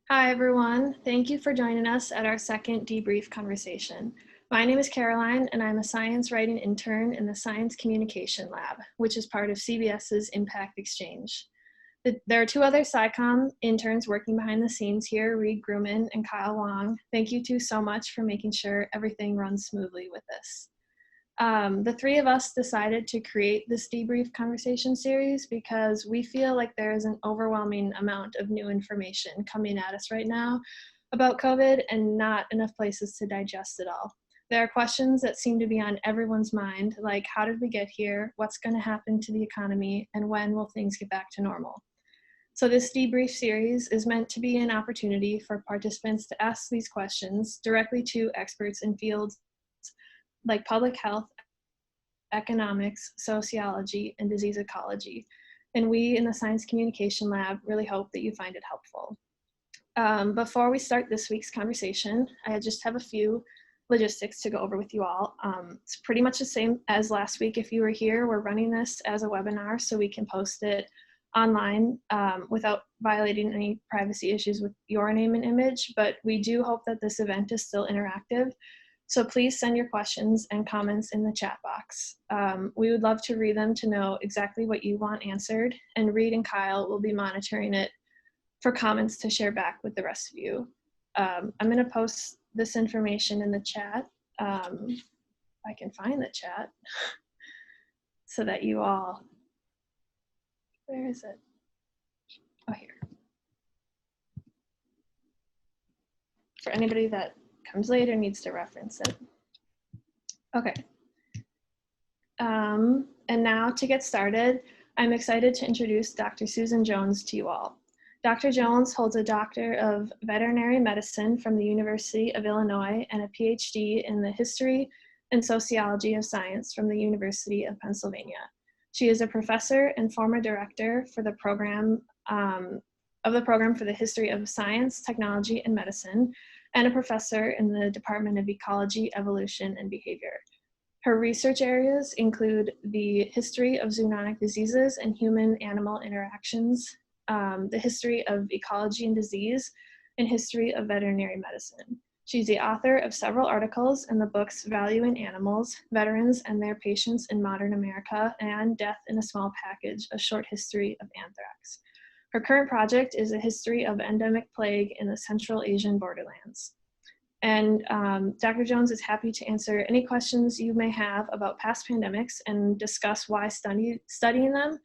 Hi, everyone. Thank you for joining us at our second debrief conversation. My name is Caroline, and I'm a science writing intern in the Science Communication Lab, which is part of CBS's Impact Exchange. There are two other SciComm interns working behind the scenes here, Reed Grumman and Kyle Wong. Thank you two so much for making sure everything runs smoothly with this. The three of us decided to create this debrief conversation series because we feel like there is an overwhelming amount of new information coming at us right now about COVID and not enough places to digest it all. There are questions that seem to be on everyone's mind, like how did we get here, what's going to happen to the economy, and when will things get back to normal? So this debrief series is meant to be an opportunity for participants to ask these questions directly to experts in fields like public health, economics, sociology, and disease ecology. And we in the Science Communication Lab really hope that you find it helpful. Before we start this week's conversation, I just have a few logistics to go over with you all. It's pretty much the same as last week. If you were here, we're running this as a webinar so we can post it online without violating any privacy issues with your name and image, but we do hope that this event is still interactive. So please send your questions and comments in the chat box. We would love to read them to know exactly what you want answered, and Reed and Kyle will be monitoring it for comments to share back with the rest of you. I'm gonna post this information in the chat. If I can find the chat so that you all, where is it? Oh, here. For anybody that comes later needs to reference it. Okay. And now to get started, I'm excited to introduce Dr. Susan Jones to you all. Dr. Jones holds a Doctor of Veterinary Medicine from the University of Illinois and a PhD in the History and Sociology of Science from the University of Pennsylvania. She is a professor and former director for the program for the History of Science, Technology, and Medicine, and a professor in the Department of Ecology, Evolution, and Behavior. Her research areas include the history of zoonotic diseases and human-animal interactions, the history of ecology and disease, and history of veterinary medicine. She's the author of several articles in the books Valuing Animals, Veterans and Their Patients in Modern America, and Death in a Small Package, A Short History of Anthrax. Her current project is a history of endemic plague in the Central Asian borderlands. And Dr. Jones is happy to answer any questions you may have about past pandemics and discuss why studying them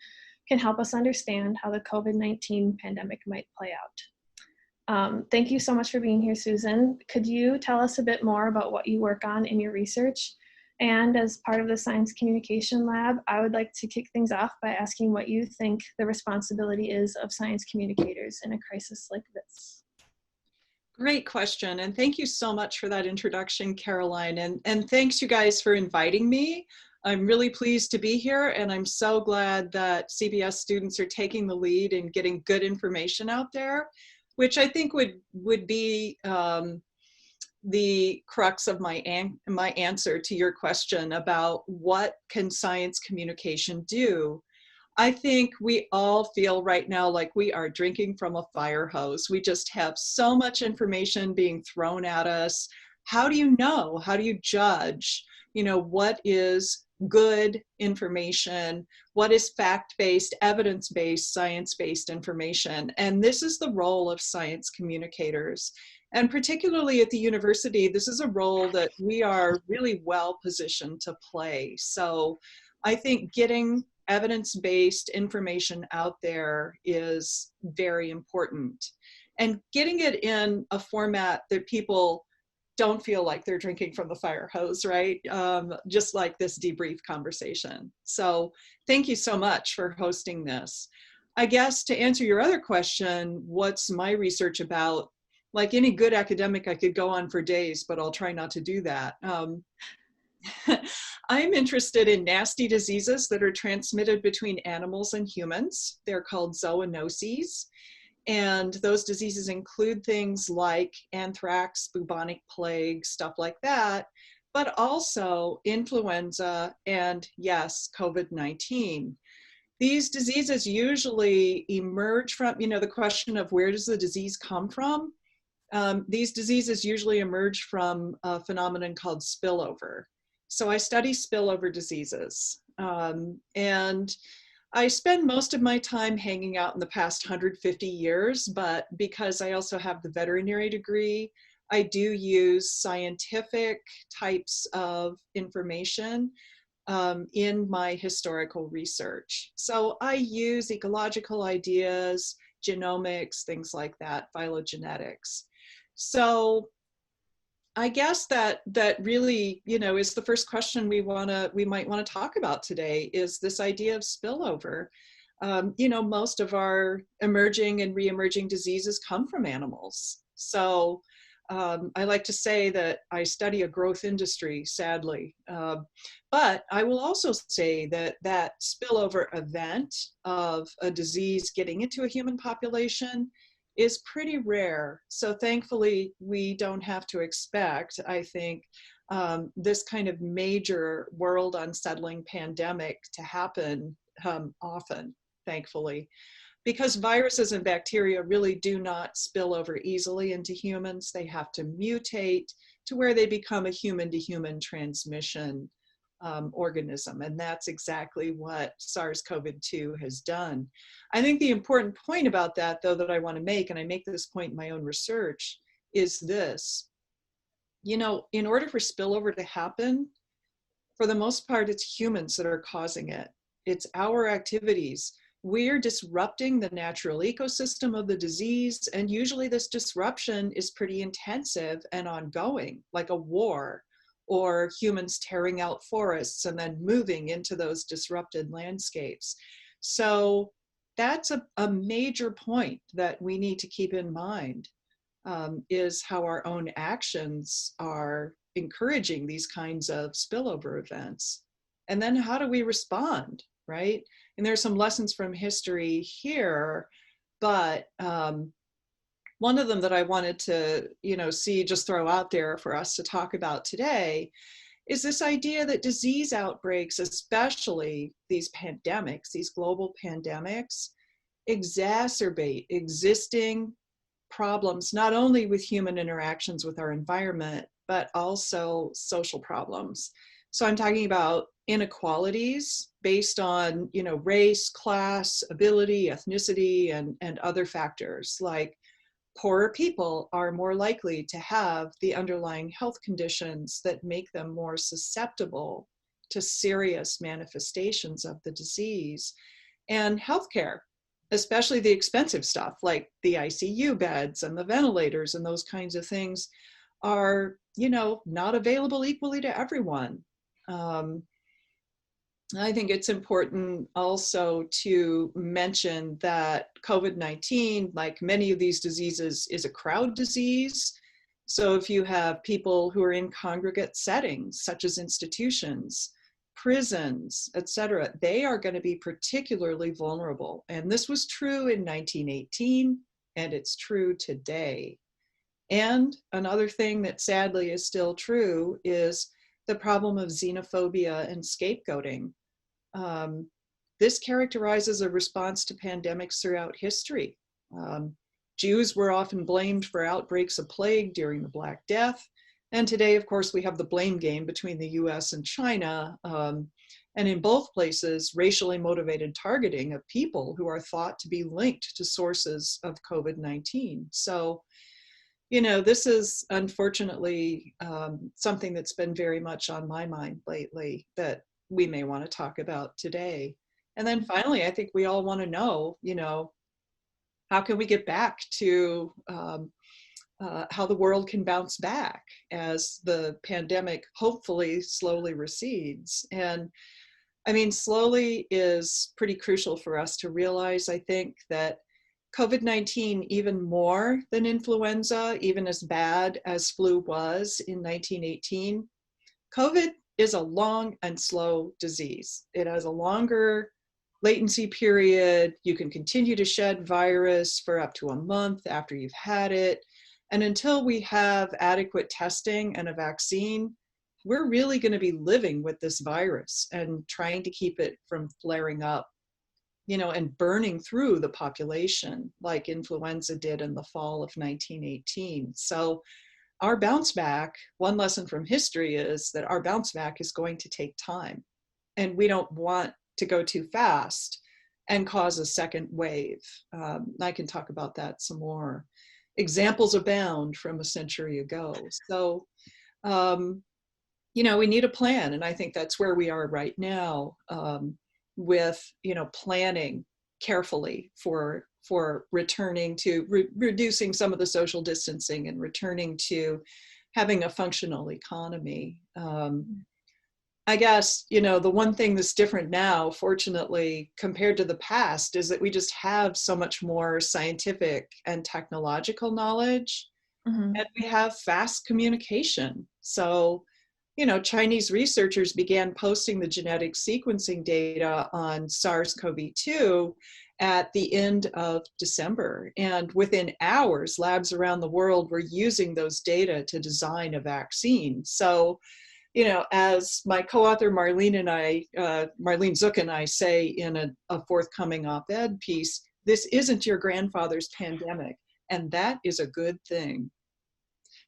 can help us understand how the COVID-19 pandemic might play out. Thank you so much for being here, Susan. Could you tell us a bit more about what you work on in your research? And as part of the Science Communication Lab, I would like to kick things off by asking what you think the responsibility is of science communicators in a crisis like this. Great question, and thank you so much for that introduction, Caroline, and thanks you guys for inviting me. I'm really pleased to be here, and I'm so glad that CBS students are taking the lead in getting good information out there, which I think would be the crux of my answer to your question about what can science communication do. I think we all feel right now like we are drinking from a fire hose. We just have so much information being thrown at us. How do you know? How do you judge? You know, what is good information? What is fact-based, evidence-based, science-based information? And this is the role of science communicators. And particularly at the university, this is a role that we are really well positioned to play. So I think getting evidence-based information out there is very important. And getting it in a format that people don't feel like they're drinking from the fire hose, right? Just like this debrief conversation. So thank you so much for hosting this. I guess to answer your other question, what's my research about? Like any good academic, I could go on for days, but I'll try not to do that. I'm interested in nasty diseases that are transmitted between animals and humans. They're called zoonoses. And those diseases include things like anthrax, bubonic plague, stuff like that, but also influenza and, yes, COVID-19. these diseases usually emerge from, the question of where does the disease come from? These diseases usually emerge from a phenomenon called spillover. So I study spillover diseases. And I spend most of my time hanging out in the past 150 years, but because I also have the veterinary degree, I do use scientific types of information in my historical research. So I use ecological ideas, genomics, things like that, phylogenetics. So I guess that really, is the first question we might want to talk about today, is this idea of spillover. Most of our emerging and re-emerging diseases come from animals. So I like to say that I study a growth industry, sadly. But I will also say that that spillover event of a disease getting into a human population is pretty rare. So thankfully, we don't have to expect, I think, this kind of major world unsettling pandemic to happen often, thankfully, because viruses and bacteria really do not spill over easily into humans. They have to mutate to where they become a human-to-human transmission organism. And that's exactly what SARS-CoV-2 has done. I think the important point about that, though, that I want to make, and I make this point in my own research, is this. In order for spillover to happen, for the most part, it's humans that are causing it. It's our activities. We're disrupting the natural ecosystem of the disease, and usually this disruption is pretty intensive and ongoing, like a war, or humans tearing out forests and then moving into those disrupted landscapes. So that's a major point that we need to keep in mind, is how our own actions are encouraging these kinds of spillover events. And then how do we respond, right? And there's some lessons from history here, but one of them that I wanted to, just throw out there for us to talk about today is this idea that disease outbreaks, especially these pandemics, these global pandemics, exacerbate existing problems, not only with human interactions with our environment, but also social problems. So I'm talking about inequalities based on, race, class, ability, ethnicity, and other factors. Like, poorer people are more likely to have the underlying health conditions that make them more susceptible to serious manifestations of the disease. And healthcare, especially the expensive stuff like the ICU beds and the ventilators and those kinds of things, are, not available equally to everyone. I think it's important also to mention that COVID-19, like many of these diseases, is a crowd disease. So if you have people who are in congregate settings, such as institutions, prisons, etc., they are going to be particularly vulnerable. And this was true in 1918, and it's true today. And another thing that sadly is still true is the problem of xenophobia and scapegoating. This characterizes a response to pandemics throughout history. Jews were often blamed for outbreaks of plague during the Black Death. And today, of course, we have the blame game between the US and China. And in both places, racially motivated targeting of people who are thought to be linked to sources of COVID-19. So, this is unfortunately something that's been very much on my mind lately that we may want to talk about today. And then finally, I think we all want to know, how can we get back to how the world can bounce back as the pandemic hopefully slowly recedes. And I mean, slowly is pretty crucial for us to realize, I think, that COVID-19, even more than influenza, even as bad as flu was in 1918, COVID is a long and slow disease. It has a longer latency period. You can continue to shed virus for up to a month after you've had it. And until we have adequate testing and a vaccine, we're really going to be living with this virus and trying to keep it from flaring up. and burning through the population like influenza did in the fall of 1918. So our bounce back, one lesson from history is that our bounce back is going to take time, and we don't want to go too fast and cause a second wave. I can talk about that some more. Examples abound from a century ago. So, we need a plan, and I think that's where we are right now, with planning carefully for returning to reducing some of the social distancing and returning to having a functional economy. I guess, the one thing that's different now, fortunately, compared to the past, is that we just have so much more scientific and technological knowledge, Mm-hmm. and we have fast communication. So, Chinese researchers began posting the genetic sequencing data on SARS-CoV-2 at the end of December. And within hours, labs around the world were using those data to design a vaccine. So, as my co-author Marlene Zook and I say in a forthcoming op-ed piece, this isn't your grandfather's pandemic, and that is a good thing.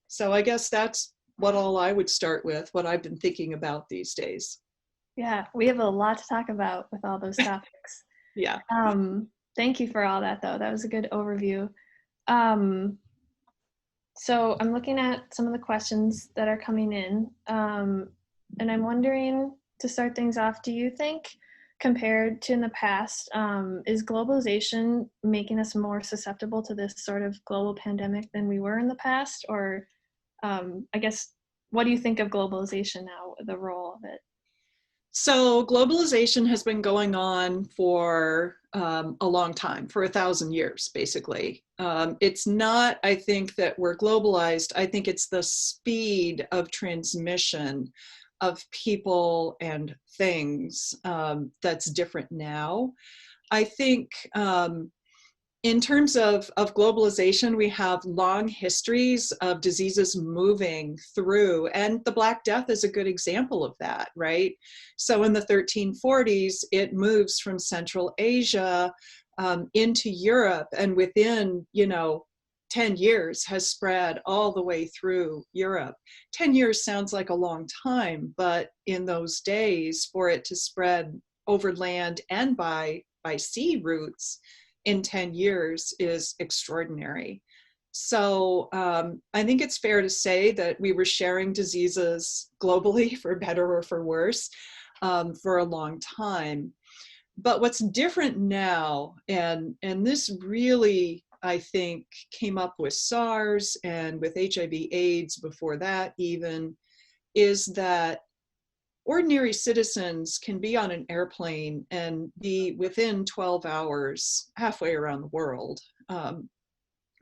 So I guess that's what all I would start with, what I've been thinking about these days. Yeah, we have a lot to talk about with all those topics. Yeah. Thank you for all that, though. That was a good overview. So I'm looking at some of the questions that are coming in, and I'm wondering, to start things off, do you think, compared to in the past, is globalization making us more susceptible to this sort of global pandemic than we were in the past? Or I guess, what do you think of globalization now, the role of it? So globalization has been going on for a long time, for 1,000 years, basically. It's not, I think, that we're globalized. I think it's the speed of transmission of people and things that's different now. I think in terms of globalization, we have long histories of diseases moving through, and the Black Death is a good example of that, right? So in the 1340s, it moves from Central Asia into Europe, and within, 10 years has spread all the way through Europe. 10 years sounds like a long time, but in those days, for it to spread over land and by sea routes in 10 years is extraordinary. So I think it's fair to say that we were sharing diseases globally, for better or for worse, for a long time. But what's different now, and this really, I think, came up with SARS and with HIV/AIDS before that even, is that ordinary citizens can be on an airplane and be within 12 hours halfway around the world,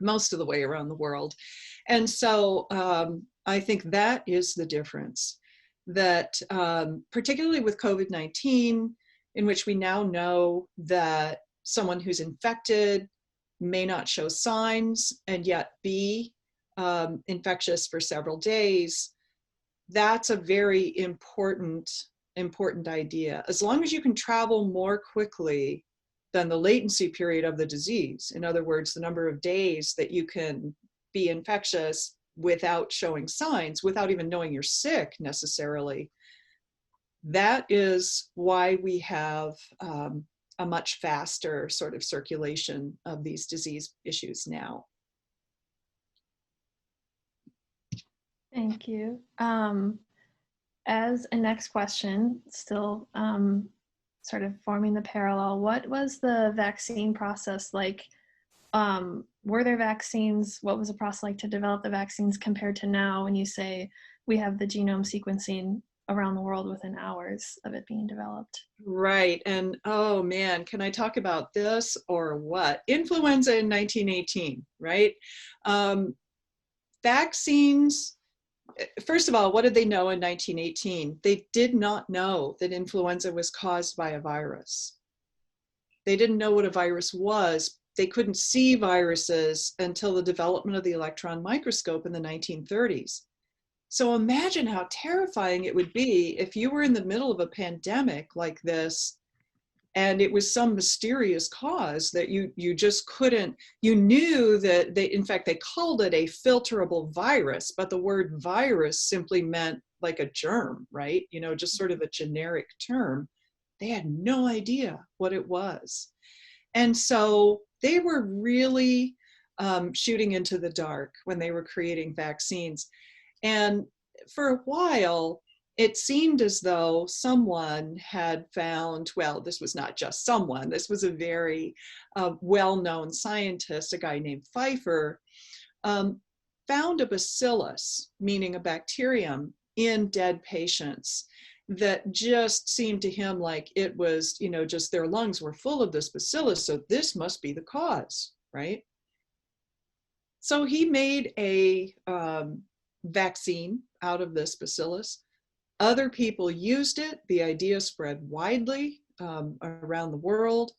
most of the way around the world. And so I think that is the difference, that particularly with COVID-19, in which we now know that someone who's infected may not show signs and yet be infectious for several days. That's a very important idea. As long as you can travel more quickly than the latency period of the disease, in other words, the number of days that you can be infectious without showing signs, without even knowing you're sick necessarily, that is why we have a much faster sort of circulation of these disease issues now. Thank you. As a next question, still sort of forming the parallel, what was the vaccine process like? Were there vaccines? What was the process like to develop the vaccines compared to now, when you say we have the genome sequencing around the world within hours of it being developed? Right. And oh man, can I talk about this or what? Influenza in 1918, right? Vaccines, first of all, what did they know in 1918? They did not know that influenza was caused by a virus. They didn't know what a virus was. They couldn't see viruses until the development of the electron microscope in the 1930s. So imagine how terrifying it would be if you were in the middle of a pandemic like this And it was some mysterious cause that you just couldn't, you knew that in fact, they called it a filterable virus, but the word virus simply meant like a germ, right? Just sort of a generic term. They had no idea what it was. And so they were really shooting into the dark when they were creating vaccines. And for a while, it seemed as though someone had found, well, this was not just someone, this was a very well-known scientist, a guy named Pfeiffer, found a bacillus, meaning a bacterium, in dead patients that just seemed to him like it was, just their lungs were full of this bacillus, so this must be the cause, right? So he made a vaccine out of this bacillus. Other people used it. The idea spread widely around the world.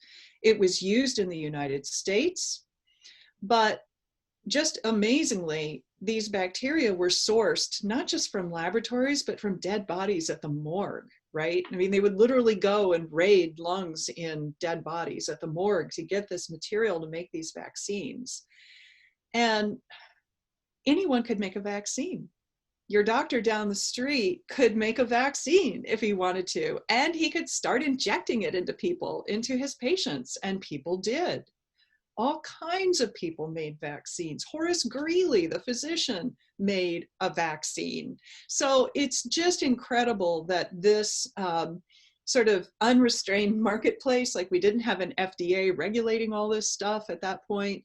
It was used in the United States, but just amazingly, these bacteria were sourced not just from laboratories, but from dead bodies at the morgue, right? I mean, they would literally go and raid lungs in dead bodies at the morgue to get this material to make these vaccines. And anyone could make a vaccine. Your doctor down the street could make a vaccine if he wanted to, and he could start injecting it into people, into his patients, and people did. All kinds of people made vaccines. Horace Greeley, the physician, made a vaccine. So it's just incredible that this sort of unrestrained marketplace, like we didn't have an FDA regulating all this stuff at that point,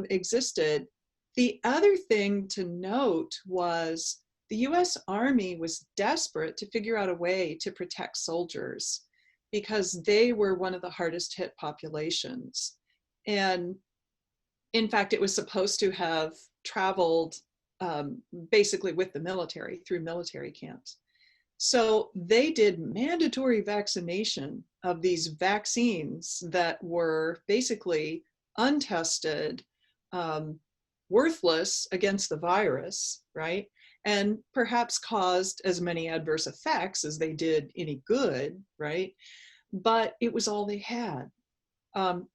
existed. The other thing to note was the US Army was desperate to figure out a way to protect soldiers because they were one of the hardest hit populations. And in fact, it was supposed to have traveled basically with the military through military camps. So they did mandatory vaccination of these vaccines that were basically untested, worthless against the virus, right? And perhaps caused as many adverse effects as they did any good, right? But it was all they had.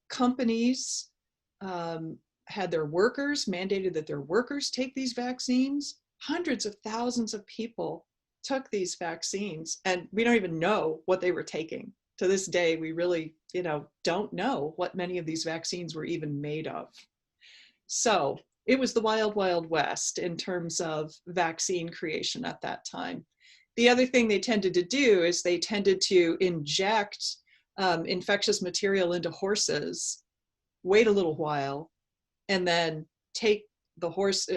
Companies had their workers, mandated that their workers take these vaccines. Hundreds of thousands of people took these vaccines, and we don't even know what they were taking. To this day, we really, don't know what many of these vaccines were even made of. So it was the wild, wild west in terms of vaccine creation at that time. The other thing they tended to do is they tended to inject infectious material into horses, wait a little while, and then take the horse,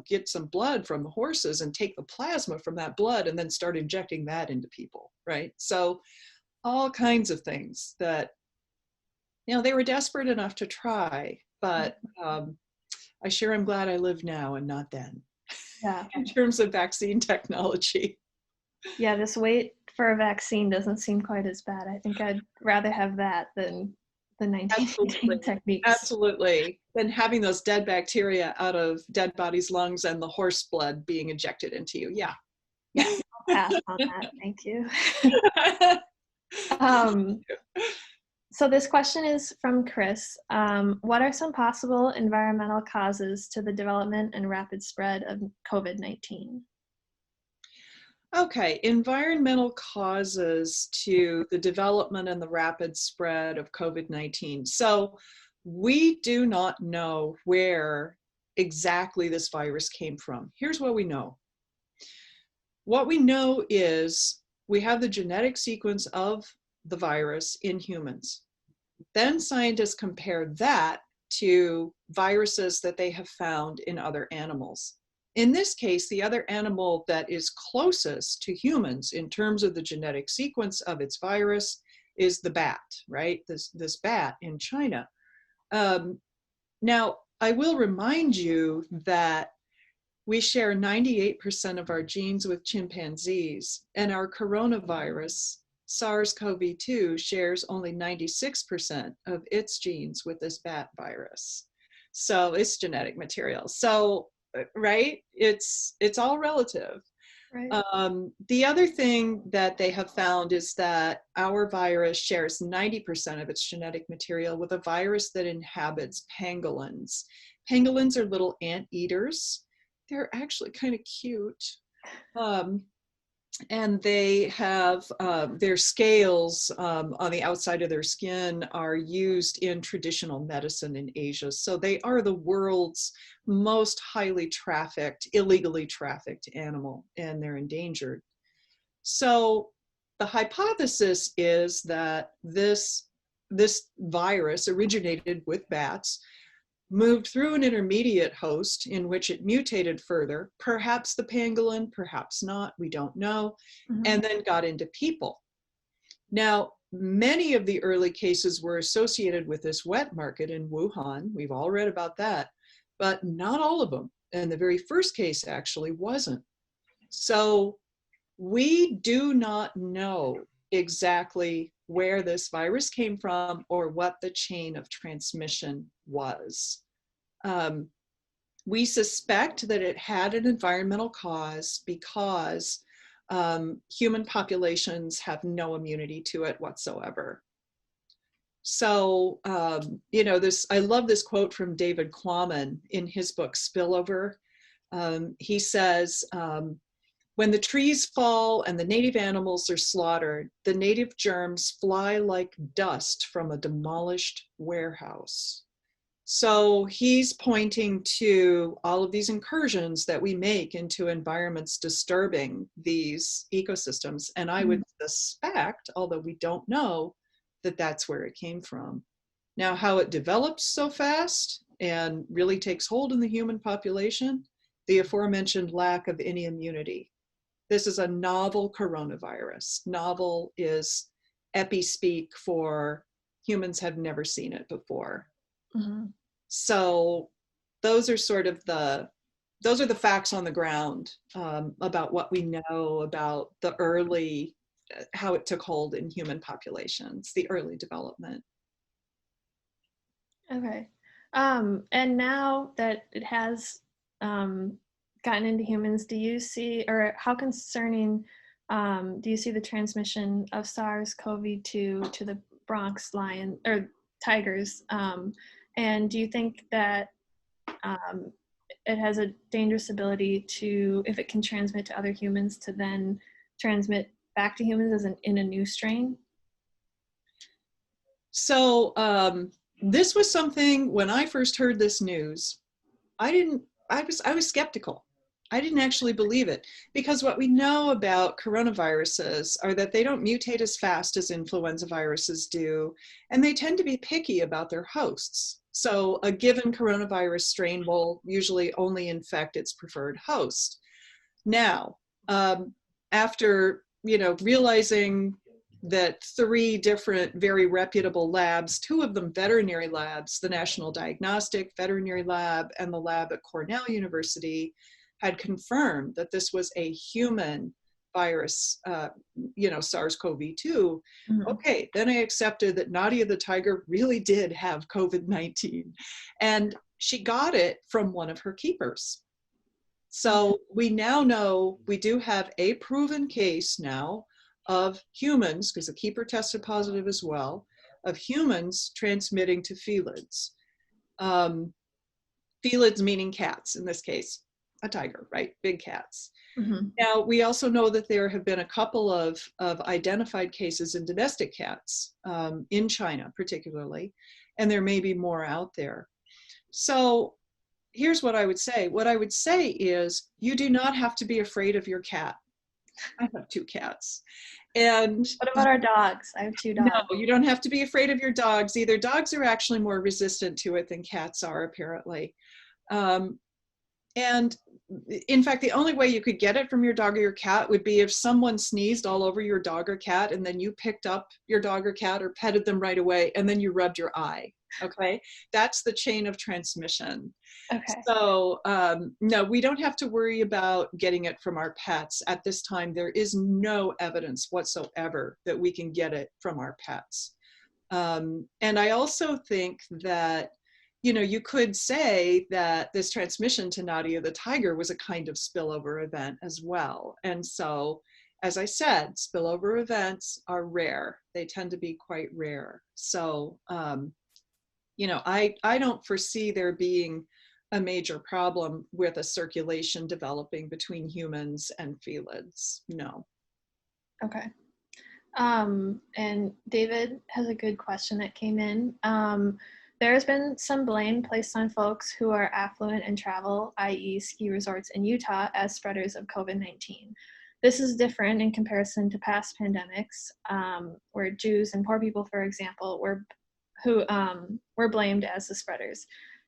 get some blood from the horses and take the plasma from that blood and then start injecting that into people, right? So all kinds of things that, they were desperate enough to try, but I sure am glad I live now and not then. Yeah. In terms of vaccine technology. Yeah, this wait for a vaccine doesn't seem quite as bad. I think I'd rather have that than the 1918 techniques. Absolutely. Than having those dead bacteria out of dead bodies' lungs and the horse blood being injected into you. Yeah. Yeah, I'll pass on that. Thank you. So this question is from Chris. What are some possible environmental causes to the development and rapid spread of COVID-19? Okay, environmental causes to the development and the rapid spread of COVID-19. So we do not know where exactly this virus came from. Here's what we know. What we know is we have the genetic sequence of the virus in humans. Then scientists compare that to viruses that they have found in other animals. In this case, the other animal that is closest to humans in terms of the genetic sequence of its virus is the bat, right? This bat in China. Now, I will remind you that we share 98% of our genes with chimpanzees, and our coronavirus, SARS-CoV-2, shares only 96% of its genes with this bat virus. So it's genetic material. So, right, it's all relative. Right. The other thing that they have found is that our virus shares 90% of its genetic material with a virus that inhabits pangolins. Pangolins are little anteaters. They're actually kind of cute. Um, and they have their scales on the outside of their skin are used in traditional medicine in Asia. So they are the world's most highly trafficked, illegally trafficked animal, and they're endangered. So the hypothesis is that this virus originated with bats, moved through an intermediate host in which it mutated further, perhaps the pangolin, perhaps not, we don't know, and then got into people. Now, many of the early cases were associated with this wet market in Wuhan. We've all read about that, but not all of them. And the very first case actually wasn't. So we do not know exactly where this virus came from or what the chain of transmission was. We suspect that it had an environmental cause because human populations have no immunity to it whatsoever. So, I love this quote from David Quammen in his book, Spillover. He says, when the trees fall and the native animals are slaughtered, the native germs fly like dust from a demolished warehouse. So he's pointing to all of these incursions that we make into environments disturbing these ecosystems. And I would suspect, although we don't know, that that's where it came from. Now, how it develops so fast and really takes hold in the human population, the aforementioned lack of any immunity. This is a novel coronavirus. Novel is epi-speak for humans have never seen it before. So those are sort of the facts on the ground about what we know about the early, how it took hold in human populations, the early development. Okay. And now that it has gotten into humans, do you see, or how concerning do you see the transmission of SARS-CoV-2 to the Bronx lion or tigers? And do you think that it has a dangerous ability to, if it can transmit to other humans, to then transmit back to humans as in a new strain? So this was something, when I first heard this news, I was skeptical. I didn't actually believe it, because what we know about coronaviruses are that they don't mutate as fast as influenza viruses do, and they tend to be picky about their hosts. So a given coronavirus strain will usually only infect its preferred host. Now, after realizing that 3 different very reputable labs, 2 of them veterinary labs, the National Diagnostic Veterinary Lab and the lab at Cornell University, had confirmed that this was a human virus, SARS-CoV-2. Okay, then I accepted that Nadia the tiger really did have COVID-19, and she got it from one of her keepers. So we now know we do have a proven case now of humans, because the keeper tested positive as well, of humans transmitting to felids. Felids meaning cats in this case, a tiger, right? Big cats. Now, we also know that there have been a couple of identified cases in domestic cats, in China particularly, and there may be more out there. So here's what I would say. What I would say is, you do not have to be afraid of your cat. I have 2 cats. And what about our dogs? I have 2 dogs. No, you don't have to be afraid of your dogs either. Dogs are actually more resistant to it than cats are, apparently. And in fact, the only way you could get it from your dog or your cat would be if someone sneezed all over your dog or cat, and then you picked up your dog or cat or petted them right away, and then you rubbed your eye. Okay, that's the chain of transmission. Okay. So no, we don't have to worry about getting it from our pets. At this time, there is no evidence whatsoever that we can get it from our pets. And I also think that you could say that this transmission to Nadia the tiger was a kind of spillover event as well. And so, as I said, spillover events are rare. They tend to be quite rare. So, I don't foresee there being a major problem with a circulation developing between humans and felids. No. Okay. And David has a good question that came in. There has been some blame placed on folks who are affluent and travel, i.e. ski resorts in Utah, as spreaders of COVID-19. This is different in comparison to past pandemics, where Jews and poor people, for example, were blamed as the spreaders.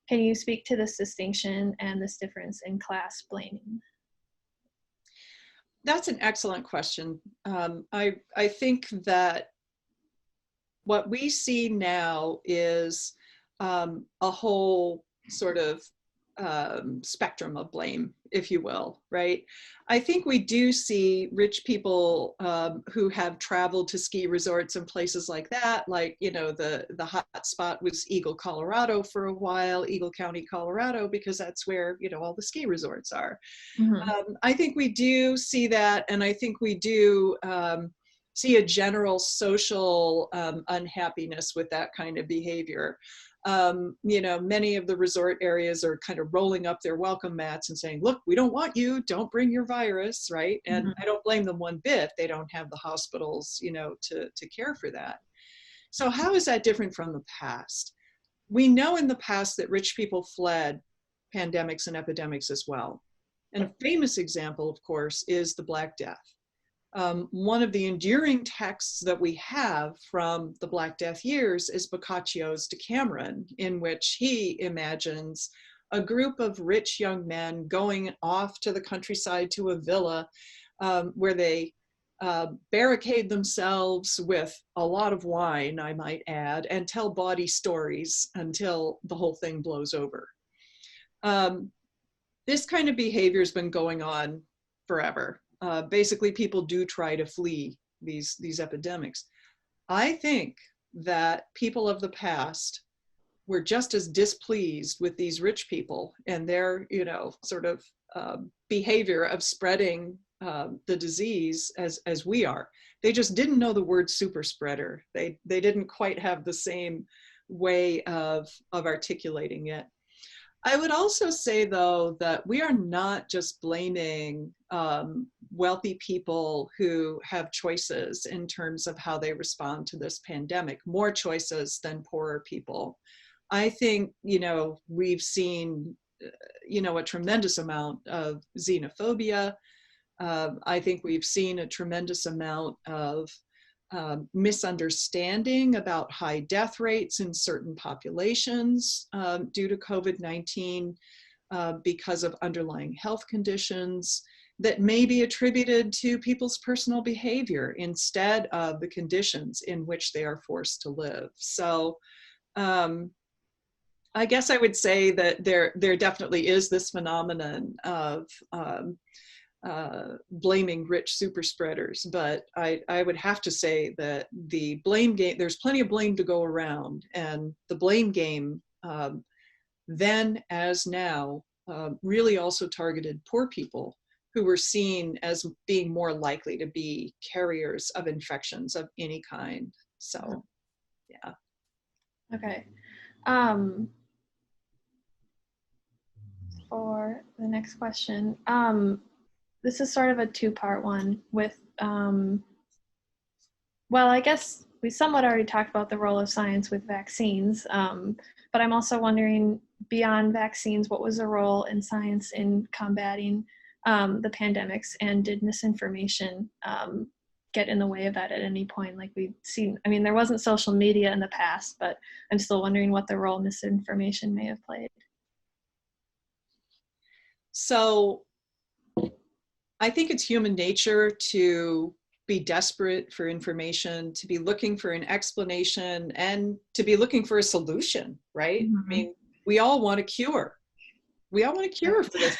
Can you speak to this distinction and this difference in class blaming? That's an excellent question. I think that what we see now is a whole sort of spectrum of blame, if you will, right? I think we do see rich people who have traveled to ski resorts and places like that, like, the hot spot was Eagle, Colorado for a while, Eagle County, Colorado, because that's where, all the ski resorts are. Mm-hmm. I think we do see that, and I think we do see a general social unhappiness with that kind of behavior. Many of the resort areas are kind of rolling up their welcome mats and saying, look, we don't want you, don't bring your virus, right? And I don't blame them one bit. They don't have the hospitals, to care for that. So how is that different from the past? We know in the past that rich people fled pandemics and epidemics as well. And a famous example, of course, is the Black Death. One of the enduring texts that we have from the Black Death years is Boccaccio's Decameron, in which he imagines a group of rich young men going off to the countryside to a villa where they barricade themselves with a lot of wine, I might add, and tell bawdy stories until the whole thing blows over. This kind of behavior has been going on forever. Basically, people do try to flee these epidemics. I think that people of the past were just as displeased with these rich people and their, sort of behavior of spreading the disease as we are. They just didn't know the word super spreader. They didn't quite have the same way of articulating it. I would also say, though, that we are not just blaming wealthy people who have choices in terms of how they respond to this pandemic, more choices than poorer people. I think, we've seen, a tremendous amount of xenophobia. I think we've seen a tremendous amount of misunderstanding about high death rates in certain populations due to COVID-19 because of underlying health conditions that may be attributed to people's personal behavior instead of the conditions in which they are forced to live. So I guess I would say that there definitely is this phenomenon of blaming rich super spreaders, but I would have to say that the blame game, there's plenty of blame to go around, and the blame game then as now really also targeted poor people who were seen as being more likely to be carriers of infections of any kind. So, yeah. Okay. For the next question, this is sort of a two-part one with, well, I guess we somewhat already talked about the role of science with vaccines, but I'm also wondering, beyond vaccines, what was the role in science in combating the pandemics, and did misinformation get in the way of that at any point? Like we've seen, I mean, there wasn't social media in the past, but I'm still wondering what the role misinformation may have played. So I think it's human nature to be desperate for information, to be looking for an explanation, and to be looking for a solution, right? Mm-hmm. I mean, we all want a cure. We all want a cure for this.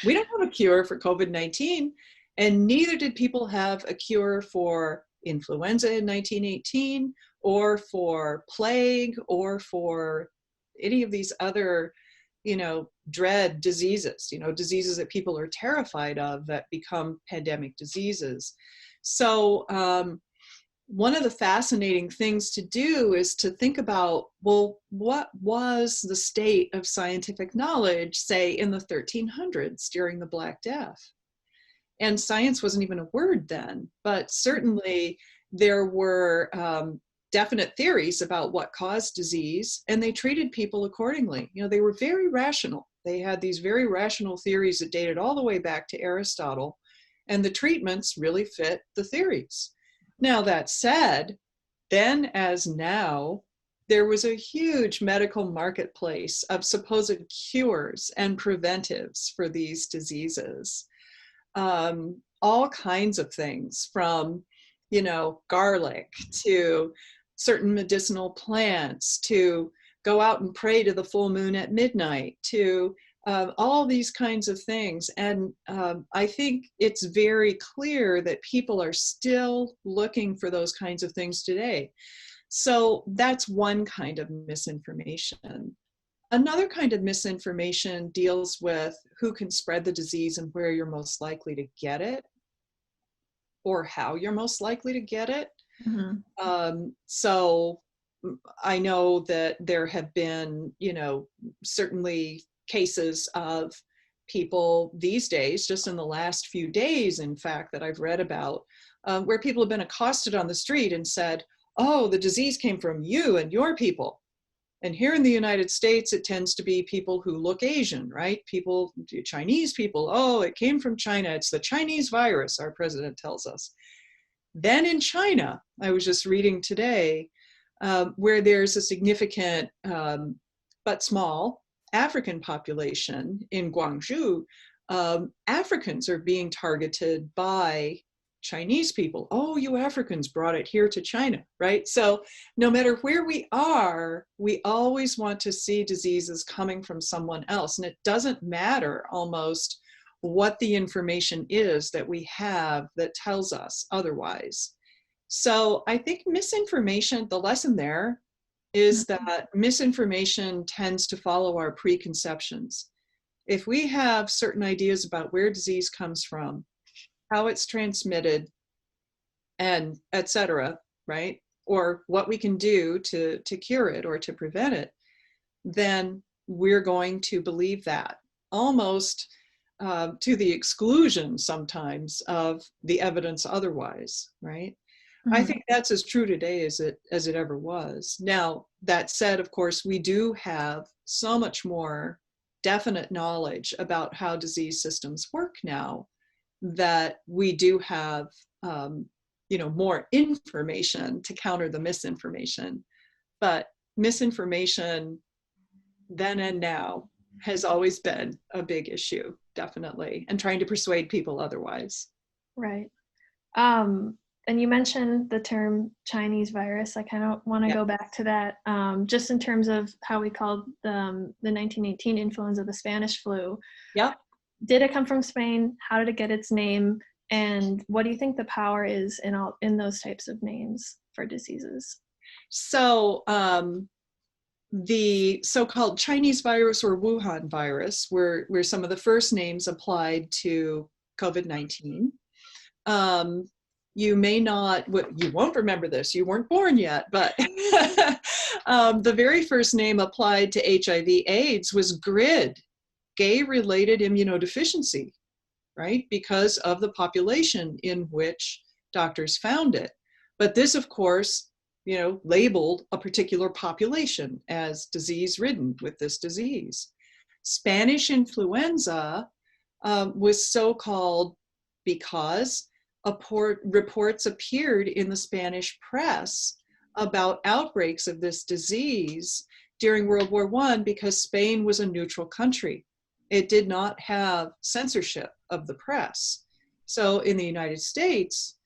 We don't have a cure for COVID-19, and neither did people have a cure for influenza in 1918, or for plague, or for any of these other, dread diseases, diseases that people are terrified of that become pandemic diseases. So one of the fascinating things to do is to think about, well, what was the state of scientific knowledge, say, in the 1300s during the Black Death? And science wasn't even a word then, but certainly there were definite theories about what caused disease, and they treated people accordingly. They were very rational. They had these very rational theories that dated all the way back to Aristotle, and the treatments really fit the theories. Now, that said, then as now, there was a huge medical marketplace of supposed cures and preventives for these diseases. All kinds of things, from, garlic to certain medicinal plants, to go out and pray to the full moon at midnight, to all these kinds of things. And I think it's very clear that people are still looking for those kinds of things today. So that's one kind of misinformation. Another kind of misinformation deals with who can spread the disease and where you're most likely to get it, or how you're most likely to get it. So I know that there have been, certainly cases of people these days, just in the last few days, in fact, that I've read about, where people have been accosted on the street and said, oh, the disease came from you and your people. And here in the United States, it tends to be people who look Asian, right? People, Chinese people, oh, it came from China. It's the Chinese virus, our president tells us. Then in China, I was just reading today, where there's a significant but small African population in Guangzhou, Africans are being targeted by Chinese people. Oh, you Africans brought it here to China, right? So no matter where we are, we always want to see diseases coming from someone else. And it doesn't matter almost what the information is that we have that tells us otherwise. So I think misinformation, the lesson there is that misinformation tends to follow our preconceptions. If we have certain ideas about where disease comes from, how it's transmitted, and et cetera, right? Or what we can do to cure it or to prevent it, then we're going to believe that, almost to the exclusion sometimes of the evidence otherwise, right? I think that's as true today as it ever was. Now, that said, of course, we do have so much more definite knowledge about how disease systems work now, that we do have more information to counter the misinformation. But misinformation then and now has always been a big issue, definitely, and trying to persuade people otherwise. Right. And you mentioned the term Chinese virus. I kind of want to go back to that, just in terms of how we called the 1918 influenza the Spanish flu. Yep. Did it come from Spain? How did it get its name? And what do you think the power is in those types of names for diseases? So the so-called Chinese virus or Wuhan virus were some of the first names applied to COVID-19. You may not, you won't remember this, you weren't born yet, but the very first name applied to HIV/AIDS was GRID, gay-related immunodeficiency, right? Because of the population in which doctors found it. But this, of course, labeled a particular population as disease-ridden with this disease. Spanish influenza was so called because reports appeared in the Spanish press about outbreaks of this disease during World War I, because Spain was a neutral country. It did not have censorship of the press. So in the United States,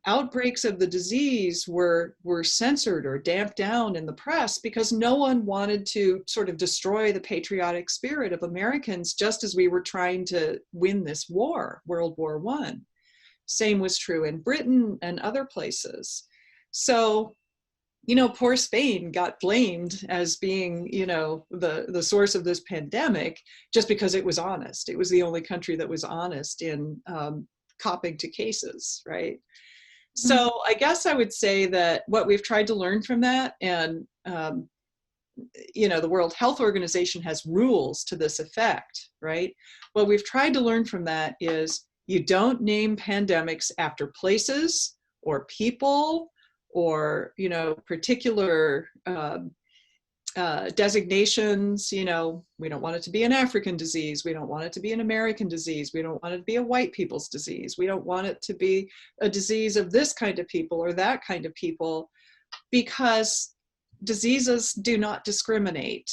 outbreaks of the disease were censored or damped down in the press because no one wanted to sort of destroy the patriotic spirit of Americans, just as we were trying to win this war, World War I. Same was true in Britain and other places. So poor Spain got blamed as being, the source of this pandemic just because it was honest. It was the only country that was honest in copping to cases, right? So I guess I would say that what we've tried to learn from that, and the World Health Organization has rules to this effect, right? What we've tried to learn from that is you don't name pandemics after places or people or, particular designations. We don't want it to be an African disease. We don't want it to be an American disease. We don't want it to be a white people's disease. We don't want it to be a disease of this kind of people or that kind of people, because diseases do not discriminate.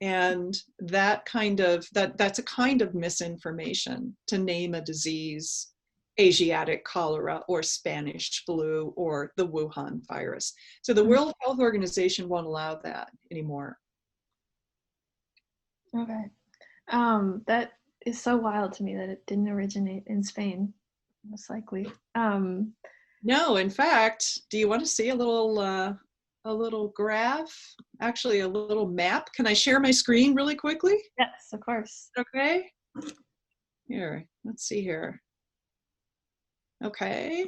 And that's a kind of misinformation to name a disease Asiatic cholera or Spanish flu or the Wuhan virus. So the World Health Organization won't allow that anymore. Okay. That is so wild to me that it didn't originate in Spain, most likely. No, in fact, do you want to see a little graph? Actually, a little map. Can I share my screen really quickly? Yes, of course. Okay. Here, let's see here. Okay.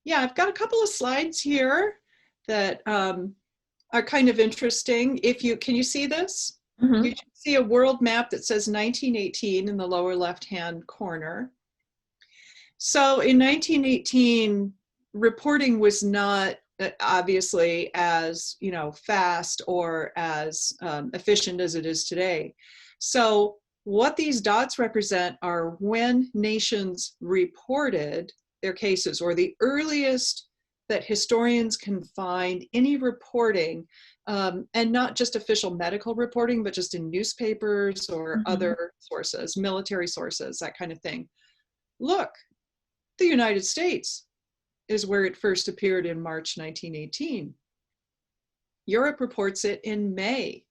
Yeah, I've got a couple of slides here that are kind of interesting. Can you see this? You should see a world map that says 1918 in the lower left-hand corner. So in 1918, reporting was not obviously as fast or as efficient as it is today. So what these dots represent are when nations reported their cases, or the earliest that historians can find any reporting, and not just official medical reporting, but just in newspapers or other sources, military sources, that kind of thing. Look, the United States is where it first appeared in March 1918. Europe reports it in May.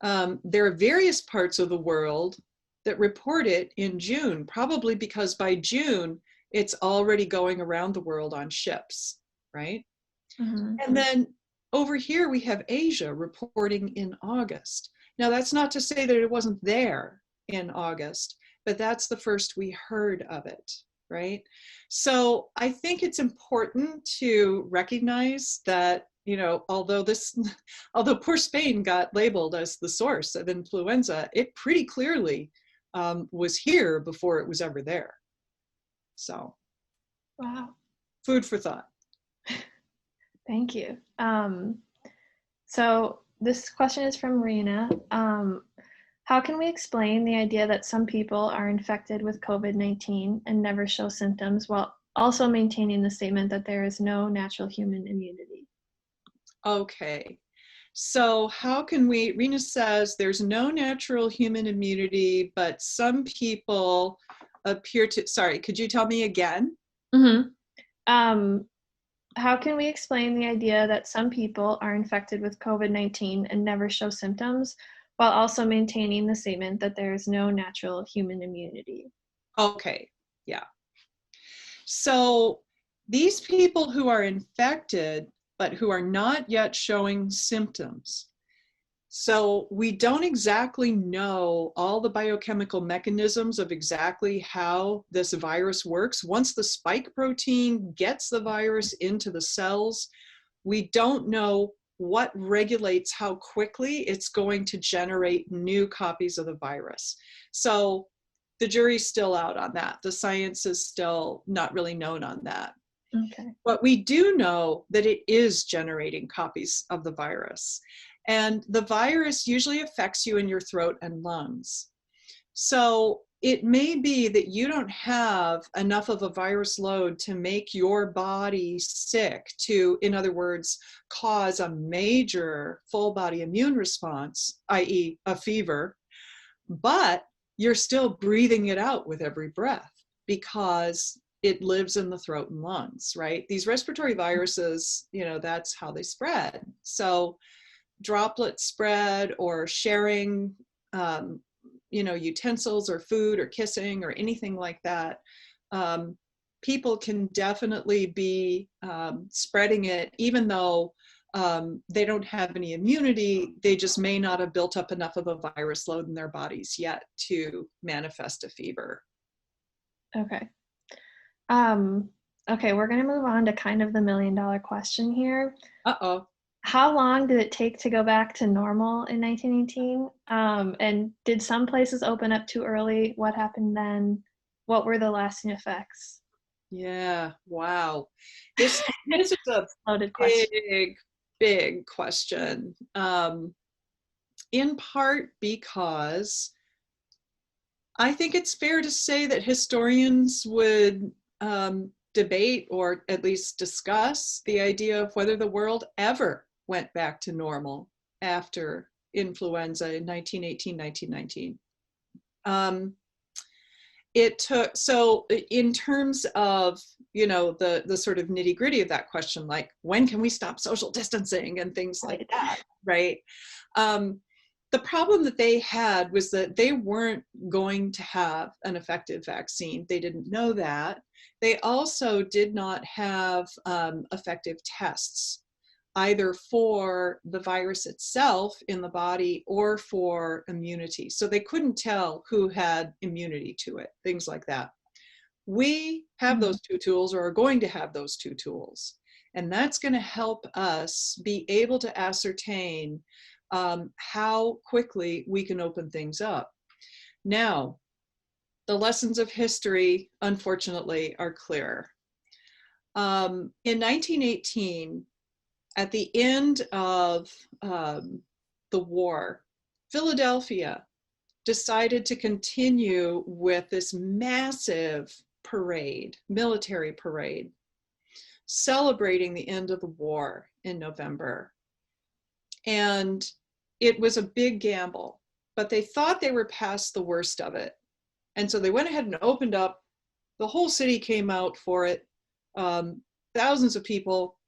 There are various parts of the world that report it in June, probably because by June, it's already going around the world on ships, right? And then over here, we have Asia reporting in August. Now, that's not to say that it wasn't there in August, but that's the first we heard of it, right? So I think it's important to recognize that, although poor Spain got labeled as the source of influenza, it pretty clearly was here before it was ever there. So, Wow. Food for thought. Thank you. So this question is from Rena. How can we explain the idea that some people are infected with COVID-19 and never show symptoms while also maintaining the statement that there is no natural human immunity? Okay. So how can Rena says there's no natural human immunity, but some people appear to, sorry, could you tell me again? How can we explain the idea that some people are infected with COVID-19 and never show symptoms while also maintaining the statement that there is no natural human immunity? Okay, yeah. So these people who are infected, but who are not yet showing symptoms. So we don't exactly know all the biochemical mechanisms of exactly how this virus works. Once the spike protein gets the virus into the cells, we don't know what regulates how quickly it's going to generate new copies of the virus. So the jury's still out on that. The science is still not really known on that. Okay. But we do know that it is generating copies of the virus. And the virus usually affects you in your throat and lungs. So it may be that you don't have enough of a virus load to make your body sick, to, in other words, cause a major full body immune response, i.e. a fever, but you're still breathing it out with every breath because it lives in the throat and lungs, right? These respiratory viruses, that's how they spread. So droplet spread or sharing, utensils or food or kissing or anything like that, people can definitely be spreading it, even though they don't have any immunity. They just may not have built up enough of a virus load in their bodies yet to manifest a fever. Okay. Okay, we're going to move on to kind of the million-dollar question here. Uh-oh. How long did it take to go back to normal in 1918? And did some places open up too early? What happened then? What were the lasting effects? Yeah, wow. This is a Loaded question. big question. In part because I think it's fair to say that historians would debate, or at least discuss, the idea of whether the world ever went back to normal after influenza in 1918, 1919. It took, so in terms of, you know, the sort of nitty gritty of that question, like when can we stop social distancing and things like that, right? The problem that they had was that they weren't going to have an effective vaccine. They didn't know that. They also did not have effective tests, either for the virus itself in the body or for immunity. So they couldn't tell who had immunity to it, things like that. We have those two tools, or are going to have those two tools. And that's going to help us be able to ascertain how quickly we can open things up. Now, the lessons of history, unfortunately, are clear. In 1918, at the end of the war, Philadelphia decided to continue with this massive parade, military parade, celebrating the end of the war in November. And it was a big gamble, but they thought they were past the worst of it. And so they went ahead and opened up. The whole city came out for it, thousands of people.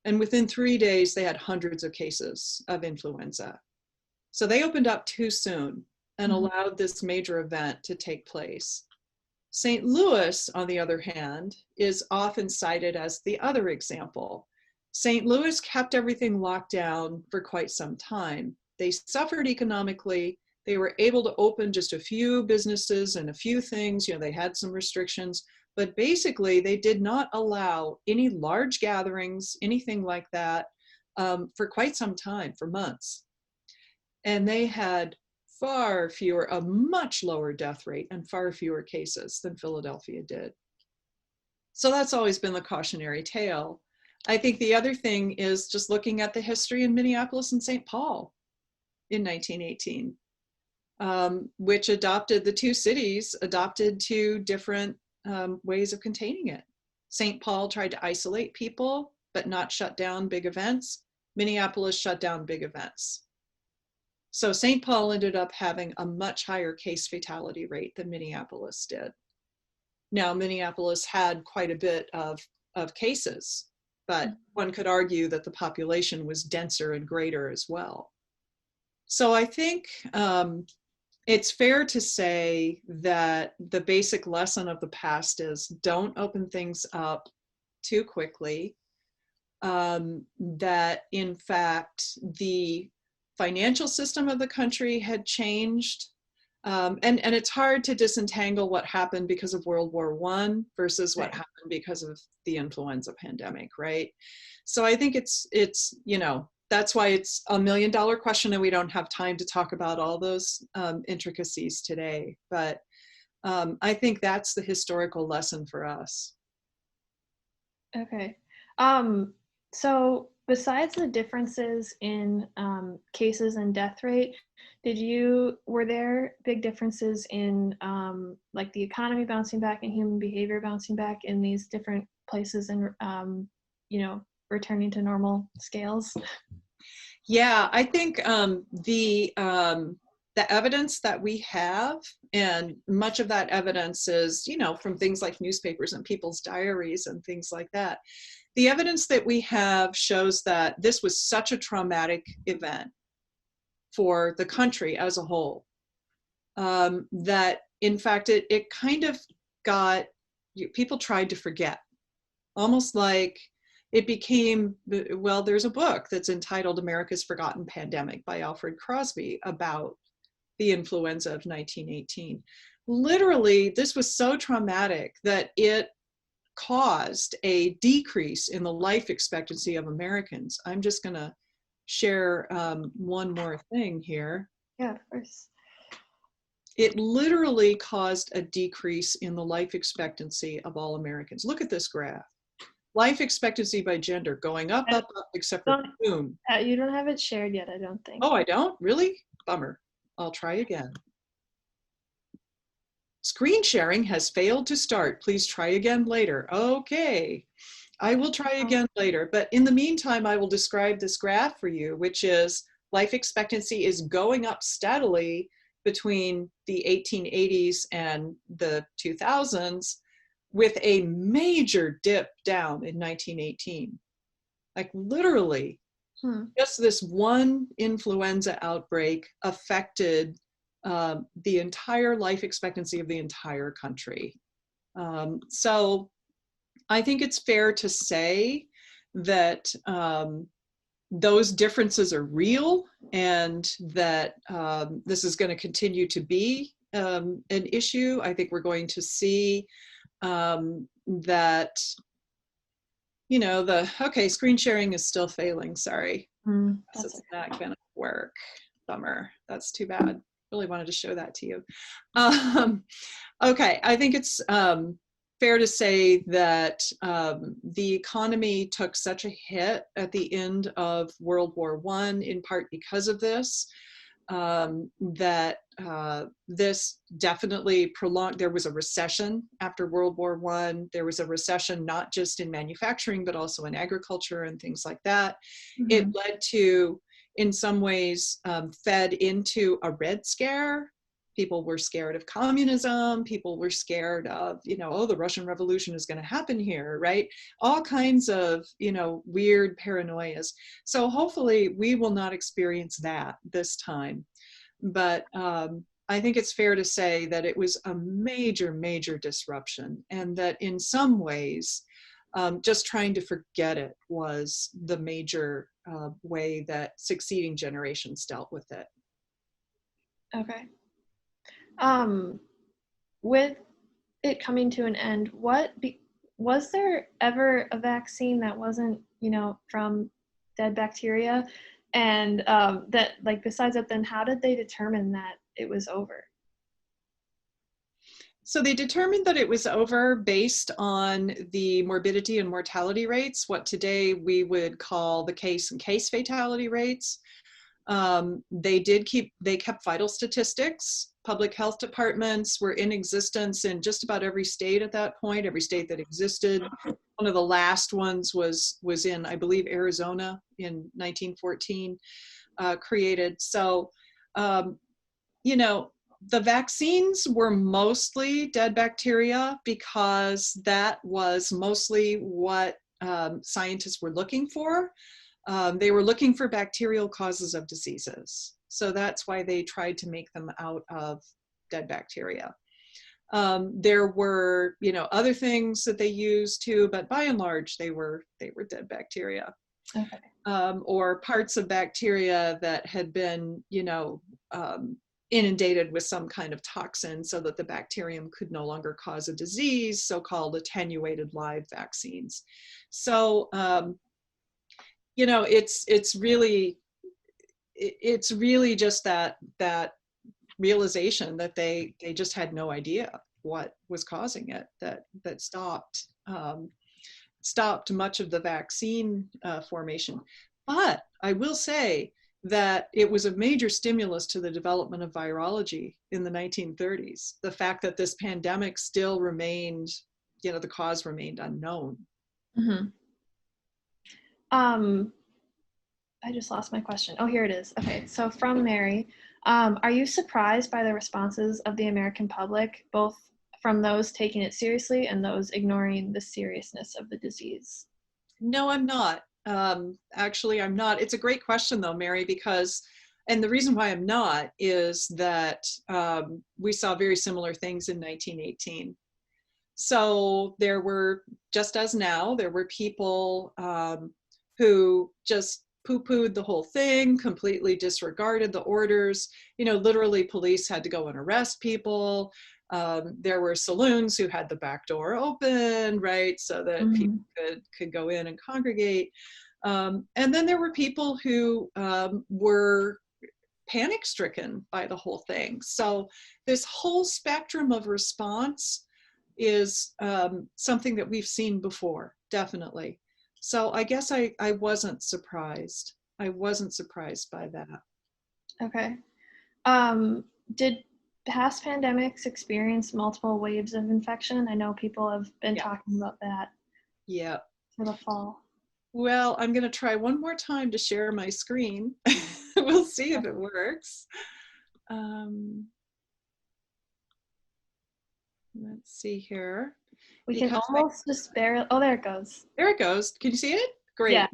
And within 3 days, they had hundreds of cases of influenza. So they opened up too soon and allowed this major event to take place. St. Louis, on the other hand, is often cited as the other example. St. Louis kept everything locked down for quite some time. They suffered economically. They were able to open just a few businesses and a few things. You know, they had some restrictions, but basically they did not allow any large gatherings, anything like that, for quite some time, for months. And they had far fewer, a much lower death rate and far fewer cases than Philadelphia did. So that's always been the cautionary tale. I think the other thing is just looking at the history in Minneapolis and St. Paul in 1918, which adopted, the two cities adopted two different ways of containing it. St. Paul tried to isolate people, but not shut down big events. Minneapolis shut down big events. So St. Paul ended up having a much higher case fatality rate than Minneapolis did. Now, Minneapolis had quite a bit of cases, but one could argue that the population was denser and greater as well. So I think it's fair to say that the basic lesson of the past is don't open things up too quickly, that in fact the financial system of the country had changed. And it's hard to disentangle what happened because of World War I versus what happened because of the influenza pandemic, right? So I think it's you know, that's why it's $1 million question, and we don't have time to talk about all those intricacies today. But I think that's the historical lesson for us. Okay. So besides the differences in cases and death rate, were there big differences in like the economy bouncing back and human behavior bouncing back in these different places and, you know, returning to normal scales? Yeah, I think the evidence that we have, and much of that evidence is, you know, from things like newspapers and people's diaries and things like that. The evidence that we have shows that this was such a traumatic event for the country as a whole, that in fact it kind of got people tried to forget, almost like it became, well, there's a book that's entitled America's Forgotten Pandemic by Alfred Crosby about the influenza of 1918. Literally, this was so traumatic that it caused a decrease in the life expectancy of Americans. I'm just going to share one more thing here. Yeah, of course. It literally caused a decrease in the life expectancy of all Americans. Look at this graph. Life expectancy by gender going up, up, up, except for boom. You don't have it shared yet, I don't think. Oh, I don't? Really? Bummer. I'll try again. Screen sharing has failed to start. Please try again later. Okay, I will try again later. But in the meantime, I will describe this graph for you, which is life expectancy is going up steadily between the 1880s and the 2000s, with a major dip down in 1918. Like literally, just this one influenza outbreak affected the entire life expectancy of the entire country. So I think it's fair to say that those differences are real, and that this is going to continue to be an issue. I think we're going to see that, you know, okay, screen sharing is still failing, sorry. It's not gonna work, bummer, that's too bad. Really wanted to show that to you. Okay, I think it's fair to say that the economy took such a hit at the end of World War I, in part because of this, that this definitely prolonged. There was a recession after World War I. There was a recession not just in manufacturing, but also in agriculture and things like that. It led to, in some ways, fed into a Red Scare. People were scared of communism. People were scared of, you know, oh, the Russian Revolution is going to happen here, right? All kinds of, you know, weird paranoias. So hopefully we will not experience that this time. But I think it's fair to say that it was a major, major disruption, and that in some ways, just trying to forget it was the major way that succeeding generations dealt with it. Okay. With it coming to an end, was there ever a vaccine that wasn't, you know, from dead bacteria? And that, like, besides that, then how did they determine that it was over? So they determined that it was over based on the morbidity and mortality rates, what today we would call the case and case fatality rates. They kept vital statistics. Public health departments were in existence in just about every state at that point, every state that existed. One of the last ones was in, I believe, Arizona in 1914, created. So, you know, the vaccines were mostly dead bacteria because that was mostly what scientists were looking for. They were looking for bacterial causes of diseases. So that's why they tried to make them out of dead bacteria. There were, you know, other things that they used too, but by and large, they were dead bacteria. Okay. Or parts of bacteria that had been, you know, inundated with some kind of toxin so that the bacterium could no longer cause a disease, so-called attenuated live vaccines. So, you know, it's really just that realization that they just had no idea what was causing it, that stopped much of the vaccine formation. But I will say that it was a major stimulus to the development of virology in the 1930s. The fact that this pandemic still remained, you know, the cause remained unknown. I just lost my question. Oh, here it is. Okay, so from Mary, are you surprised by the responses of the American public, both from those taking it seriously and those ignoring the seriousness of the disease? No, I'm not. Actually, I'm not. It's a great question though, Mary, because, and the reason why I'm not is that we saw very similar things in 1918. So there were, just as now, there were people who just poo-pooed the whole thing, completely disregarded the orders. Literally police had to go and arrest people. There were saloons who had the back door open, right, so that people could go in and congregate. And then there were people who were panic-stricken by the whole thing. So this whole spectrum of response is something that we've seen before, definitely. So I guess I wasn't surprised. I wasn't surprised by that. Okay. Did past pandemics experience multiple waves of infection? I know people have been talking about that. Yeah. For the fall. Well, I'm going to try one more time to share my screen. We'll see if it works. Let's see here. We can almost just barely, oh, there it goes. There it goes. Can you see it? Great. Yeah.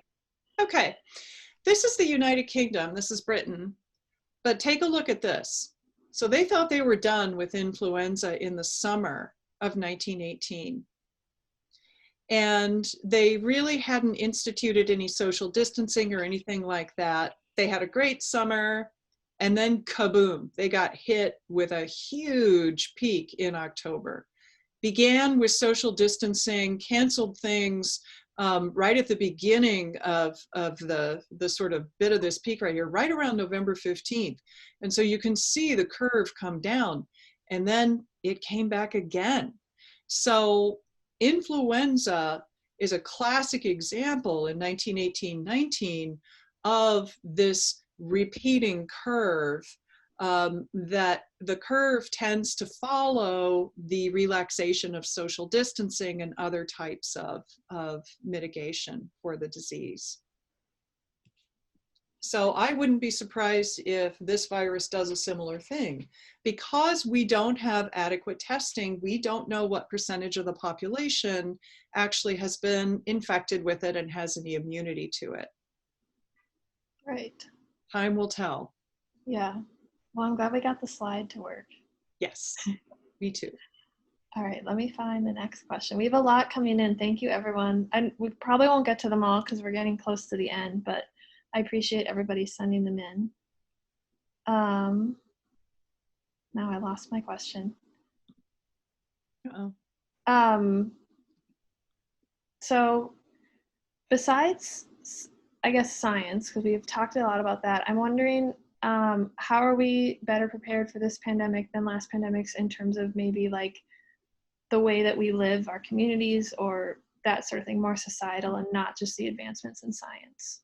Okay. This is the United Kingdom. This is Britain. But take a look at this. So they thought they were done with influenza in the summer of 1918. And they really hadn't instituted any social distancing or anything like that. They had a great summer, and then kaboom, they got hit with a huge peak in October. Began with social distancing, canceled things right at the beginning of the sort of bit of this peak right here, right around November 15th. And so you can see the curve come down, and then it came back again. So influenza is a classic example in 1918-19 of this repeating curve, that the curve tends to follow the relaxation of social distancing and other types of mitigation for the disease. So I wouldn't be surprised if this virus does a similar thing. Because we don't have adequate testing, we don't know what percentage of the population actually has been infected with it and has any immunity to it. Right. Time will tell. Yeah. Well, I'm glad we got the slide to work. Yes, me too. All right, let me find the next question. We have a lot coming in. Thank you, everyone. And we probably won't get to them all because we're getting close to the end, but I appreciate everybody sending them in. Now I lost my question. Uh-oh. So besides, I guess, science, because we've talked a lot about that, I'm wondering, how are we better prepared for this pandemic than last pandemics in terms of maybe like the way that we live our communities or that sort of thing, more societal and not just the advancements in science?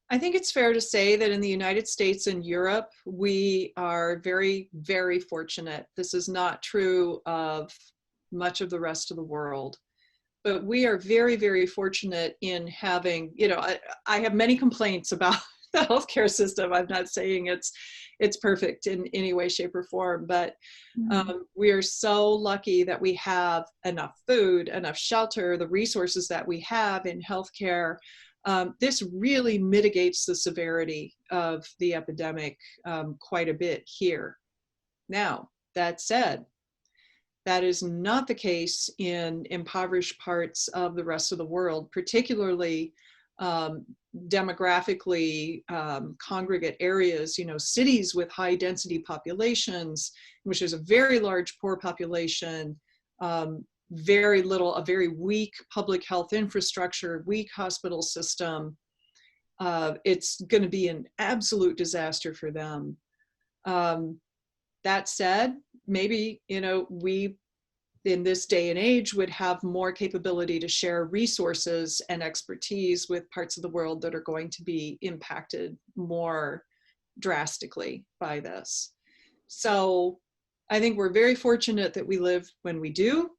I think it's fair to say that in the United States and Europe, we are very, very fortunate. This is not true of much of the rest of the world, but we are very, very fortunate in having, I have many complaints about the healthcare system. I'm not saying it's perfect in any way, shape, or form, but we are so lucky that we have enough food, enough shelter, the resources that we have in healthcare. This really mitigates the severity of the epidemic quite a bit here. Now, that said, that is not the case in impoverished parts of the rest of the world, particularly demographically congregate areas, cities with high density populations, in which there's a very large poor population, a very weak public health infrastructure, weak hospital system. It's going to be an absolute disaster for them. That said, maybe, we in this day and age would have more capability to share resources and expertise with parts of the world that are going to be impacted more drastically by this. So I think we're very fortunate that we live when we do.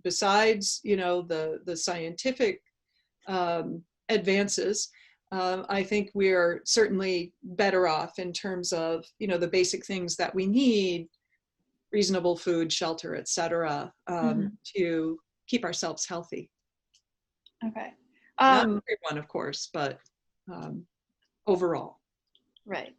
Besides, the scientific advances, I think we're certainly better off in terms of, the basic things that we need: reasonable food, shelter, et cetera, to keep ourselves healthy. Okay. Not everyone, of course, but overall. Right.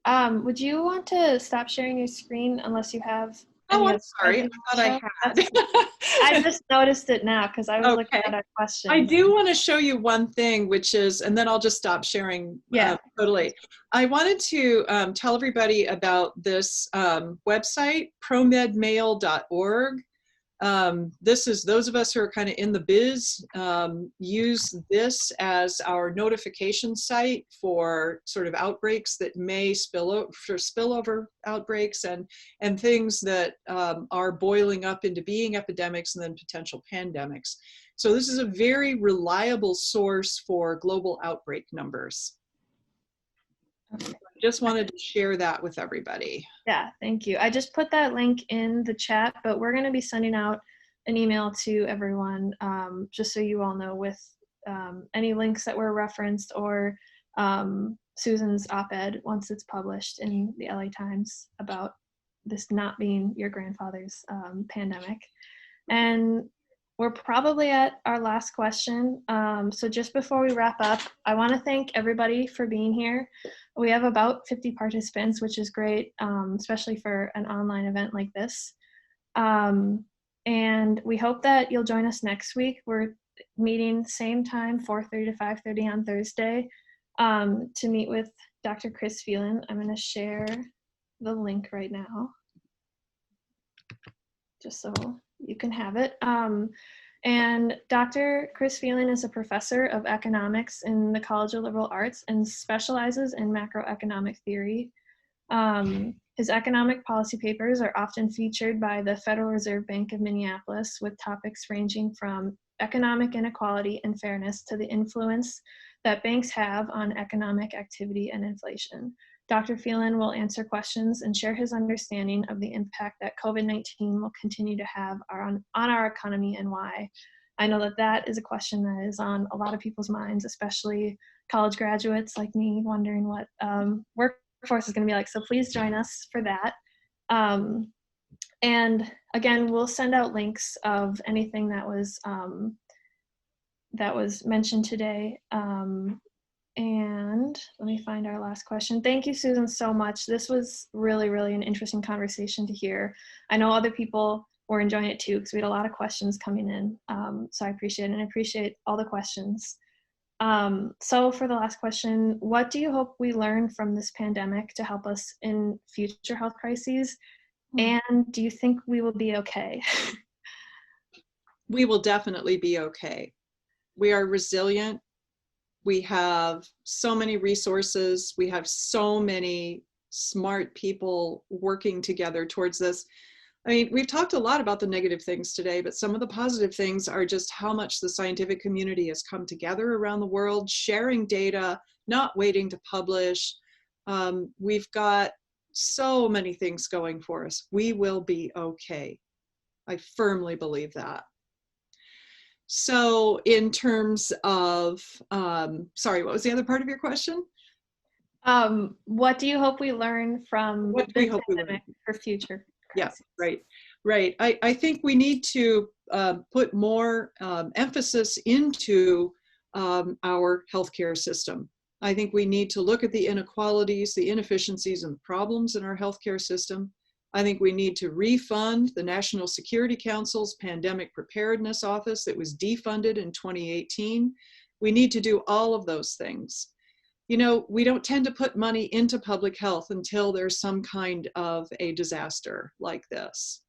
Would you want to stop sharing your screen unless you have Oh, I'm other sorry. I questions, thought I Michelle? had. I just noticed it now because I was looking Okay. at our I questions. do want to show you one thing, which is, and then I'll just stop sharing Yeah. totally. I wanted to tell everybody about this website, promedmail.org. This is those of us who are kind of in the biz use this as our notification site for sort of outbreaks that may spill over, for spillover outbreaks and things that are boiling up into being epidemics and then potential pandemics. So this is a very reliable source for global outbreak numbers. Okay. Just wanted to share that with everybody. Yeah, thank you. I just put that link in the chat, but we're going to be sending out an email to everyone just so you all know with any links that were referenced or Susan's op-ed once it's published in the LA Times about this not being your grandfather's pandemic. And we're probably at our last question. So just before we wrap up, I want to thank everybody for being here. We have about 50 participants, which is great, especially for an online event like this. And we hope that you'll join us next week. We're meeting same time, 4:30 to 5:30 on Thursday, to meet with Dr. Chris Phelan. I'm going to share the link right now, just so you can have it. And Dr. Chris Phelan is a professor of economics in the College of Liberal Arts and specializes in macroeconomic theory. His economic policy papers are often featured by the Federal Reserve Bank of Minneapolis, with topics ranging from economic inequality and fairness to the influence that banks have on economic activity and inflation. Dr. Phelan will answer questions and share his understanding of the impact that COVID-19 will continue to have on our economy and why. I know that that is a question that is on a lot of people's minds, especially college graduates like me wondering what workforce is going to be like. So please join us for that. And again, we'll send out links of anything that was mentioned today. And let me find our last question. Thank you, Susan, so much. This was really, really an interesting conversation to hear. I know other people were enjoying it too, because we had a lot of questions coming in. So I appreciate it, and I appreciate all the questions. So for the last question, what do you hope we learn from this pandemic to help us in future health crises? And do you think we will be okay? We will definitely be okay. We are resilient. We have so many resources. We have so many smart people working together towards this. I mean, we've talked a lot about the negative things today, but some of the positive things are just how much the scientific community has come together around the world, sharing data, not waiting to publish. We've got so many things going for us. We will be okay. I firmly believe that. So in terms of, sorry, what was the other part of your question? What do you hope we learn from What do we hope we learn for future Yeah, crises? right. I think we need to put more emphasis into our healthcare system. I think we need to look at the inequalities, the inefficiencies, and the problems in our healthcare system. I think we need to refund the National Security Council's Pandemic Preparedness Office that was defunded in 2018. We need to do all of those things. You know, we don't tend to put money into public health until there's some kind of a disaster like this.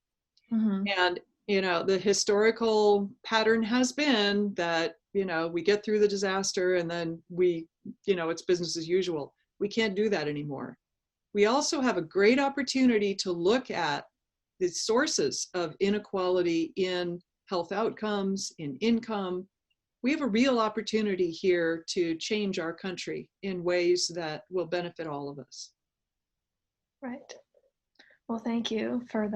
Mm-hmm. And, you know, the historical pattern has been that, you know, we get through the disaster and then we, you know, it's business as usual. We can't do that anymore. We also have a great opportunity to look at the sources of inequality in health outcomes, in income. We have a real opportunity here to change our country in ways that will benefit all of us. Right. Well, thank you for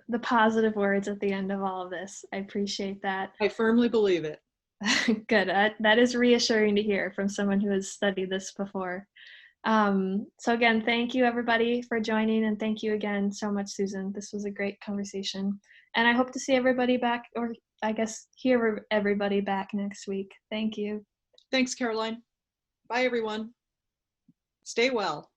the positive words at the end of all of this. I appreciate that. I firmly believe it. Good. That is reassuring to hear from someone who has studied this before. So again, thank you everybody for joining, and thank you again so much, Susan. This was a great conversation, and I hope to see everybody back, or I guess hear everybody back next week. Thank you. Thanks, Caroline. Bye, everyone. Stay well.